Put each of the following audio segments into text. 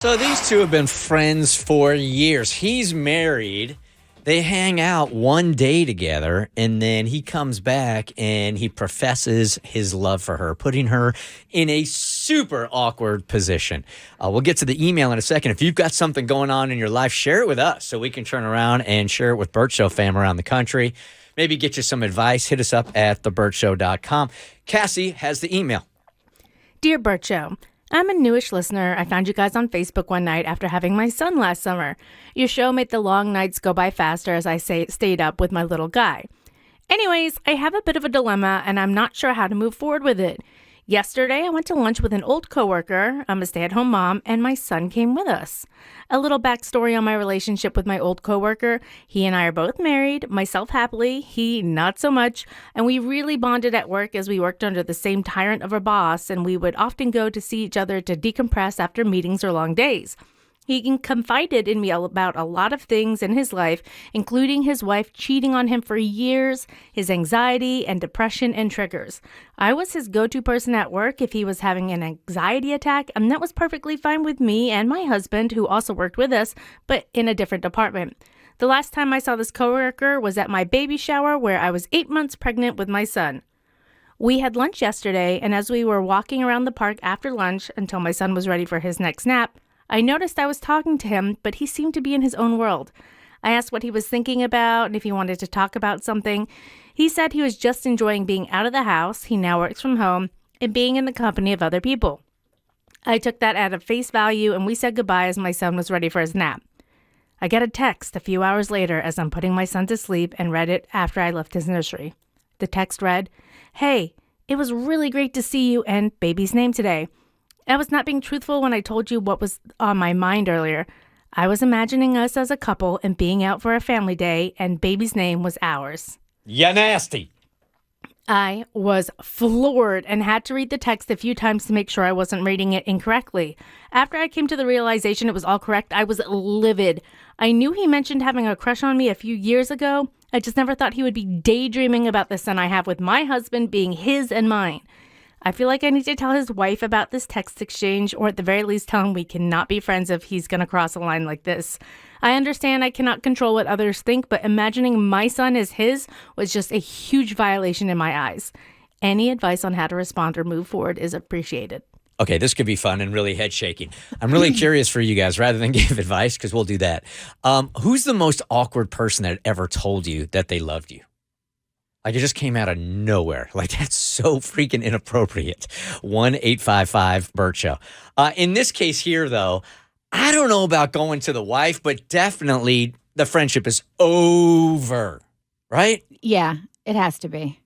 So these two have been friends for years. He's married. They hang out one day together, and then he comes back and he professes his love for her, putting her in a super awkward position. We'll get to the email in a second. If you've got something going on in your life, share it with us so we can turn around and share it with Bert Show fam around the country. Maybe get you some advice. Hit us up at thebertshow.com. Cassie has the email. Dear Bert Show, I'm a newish listener. I found you guys on Facebook one night after having my son last summer. Your show made the long nights go by faster as I stayed up with my little guy. Anyways, I have a bit of a dilemma and I'm not sure how to move forward with it. Yesterday, I went to lunch with an old coworker. I'm a stay-at-home mom, and my son came with us. A little backstory on my relationship with my old coworker. He and I are both married, myself happily, he not so much, and we really bonded at work as we worked under the same tyrant of a boss, and we would often go to see each other to decompress after meetings or long days. He confided in me about a lot of things in his life, including his wife cheating on him for years, his anxiety and depression and triggers. I was his go-to person at work if he was having an anxiety attack, and that was perfectly fine with me and my husband, who also worked with us, but in a different department. The last time I saw this coworker was at my baby shower, where I was 8 months pregnant with my son. We had lunch yesterday, and as we were walking around the park after lunch until my son was ready for his next nap, I noticed I was talking to him, but he seemed to be in his own world. I asked what he was thinking about and if he wanted to talk about something. He said he was just enjoying being out of the house, he now works from home, and being in the company of other people. I took that at face value and we said goodbye as my son was ready for his nap. I get a text a few hours later as I'm putting my son to sleep and read it after I left his nursery. The text read, "Hey, it was really great to see you and baby's name today. I was not being truthful when I told you what was on my mind earlier. I was imagining us as a couple and being out for a family day, and baby's name was ours." Ya nasty. I was floored and had to read the text a few times to make sure I wasn't reading it incorrectly. After I came to the realization it was all correct, I was livid. I knew he mentioned having a crush on me a few years ago. I just never thought he would be daydreaming about the son I have with my husband being his and mine. I feel like I need to tell his wife about this text exchange, or at the very least tell him we cannot be friends if he's going to cross a line like this. I understand I cannot control what others think, but imagining my son as his was just a huge violation in my eyes. Any advice on how to respond or move forward is appreciated. Okay, this could be fun and really head-shaking. I'm really curious for you guys, rather than give advice, because we'll do that. Who's the most awkward person that ever told you that they loved you? Like, it just came out of nowhere. Like, that's so freaking inappropriate. 1-855-BERT Show. In this case here, though, I don't know about going to the wife, but definitely the friendship is over, right? Yeah, it has to be.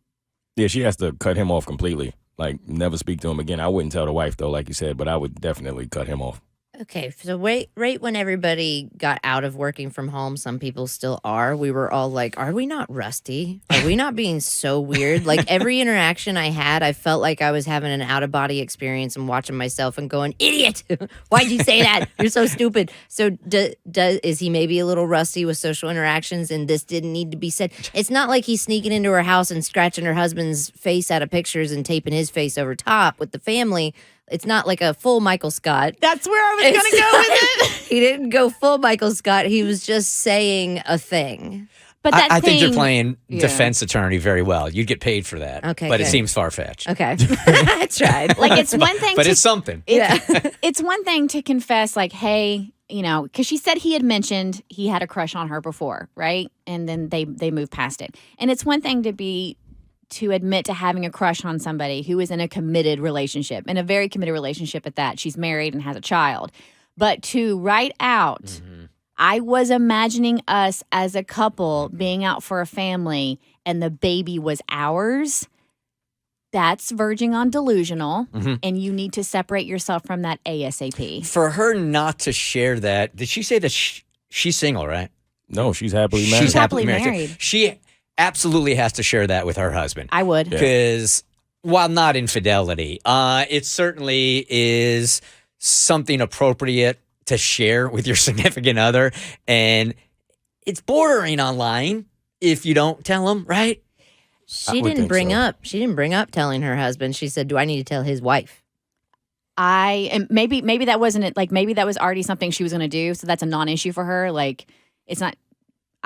Yeah, she has to cut him off completely. Like, never speak to him again. I wouldn't tell the wife, though, like you said, but I would definitely cut him off. Okay, so right when everybody got out of working from home, some people still are, we were all like, are we not rusty? Are we not being so weird? Like, every interaction I had, I felt like I was having an out-of-body experience and watching myself and going, idiot! Why'd you say that? You're so stupid. So is he maybe a little rusty with social interactions and this didn't need to be said? It's not like he's sneaking into her house and scratching her husband's face out of pictures and taping his face over top with the family. It's not like a full Michael Scott. That's where I was going to go with it. He didn't go full Michael Scott. He was just saying a thing. But that I think you're thing- playing Yeah. defense attorney very well. You'd get paid for that. Okay, But it good. seems far-fetched. Okay. I tried. Like, it's one thing But to, it's something. it's one thing to confess, like, hey, you know, because she said he had mentioned he had a crush on her before, right? And then they moved past it. And it's one thing to admit to having a crush on somebody who is in a committed relationship, in a very committed relationship at that. She's married and has a child. But to write out, I was imagining us as a couple being out for a family and the baby was ours. That's verging on delusional, and you need to separate yourself from that ASAP. For her not to share that, did she say that she's single, right? No, she's happily married. She's happily married. She absolutely has to share that with her husband. I would. Because while not infidelity, it certainly is something appropriate to share with your significant other. And it's bordering on lying if you don't tell them, right? She would didn't think bring so. up telling her husband. She said, do I need to tell his wife? and maybe that wasn't it. Like maybe that was already something she was going to do. So that's a non-issue for her. Like it's not.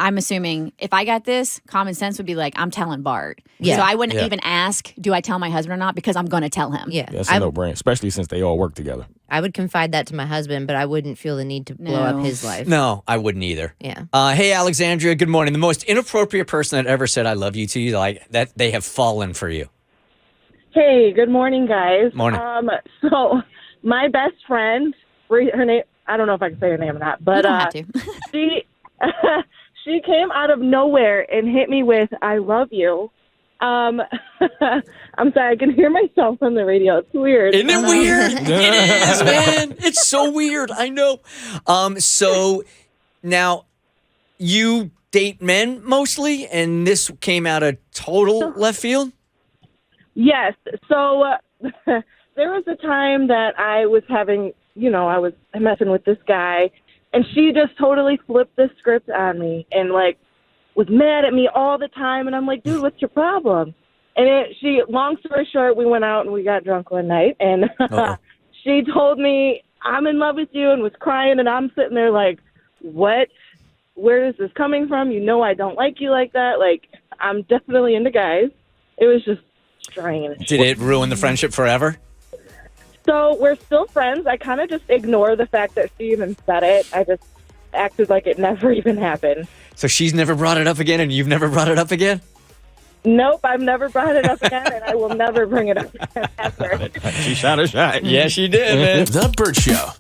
I'm assuming if I got this, common sense would be like, I'm telling Bart. Yeah. So I wouldn't even ask, do I tell my husband or not? Because I'm going to tell him. Yeah. That's a no-brainer, especially since they all work together. I would confide that to my husband, but I wouldn't feel the need to blow up his life. No, I wouldn't either. Yeah. Hey, Alexandria, good morning. The most inappropriate person that ever said I love you to you, like that they have fallen for you. Hey, good morning, guys. Morning. So my best friend, her name, I don't know if I can say her name or not, You but don't have to. she she came out of nowhere and hit me with "I love you." I'm sorry, I can hear myself on the radio. It's weird. Isn't it weird? It is, man. It's so weird. I know. So now you date men mostly, and this came out of total left field? Yes. So there was a time that I was having, I was messing with this guy, and she just totally flipped the script on me and was mad at me all the time. And I'm like, dude, what's your problem? And long story short, we went out and we got drunk one night, and she told me, I'm in love with you, and was crying, and I'm sitting there like, what? Where is this coming from? I don't like you like that. Like, I'm definitely into guys. It was just strange. Did it ruin the friendship forever? So we're still friends. I kind of just ignore the fact that she even said it. I just acted like it never even happened. So she's never brought it up again, and you've never brought it up again? Nope, I've never brought it up again, and I will never bring it up again ever. She shot her shot. Yeah, she did, man. The Bert Show.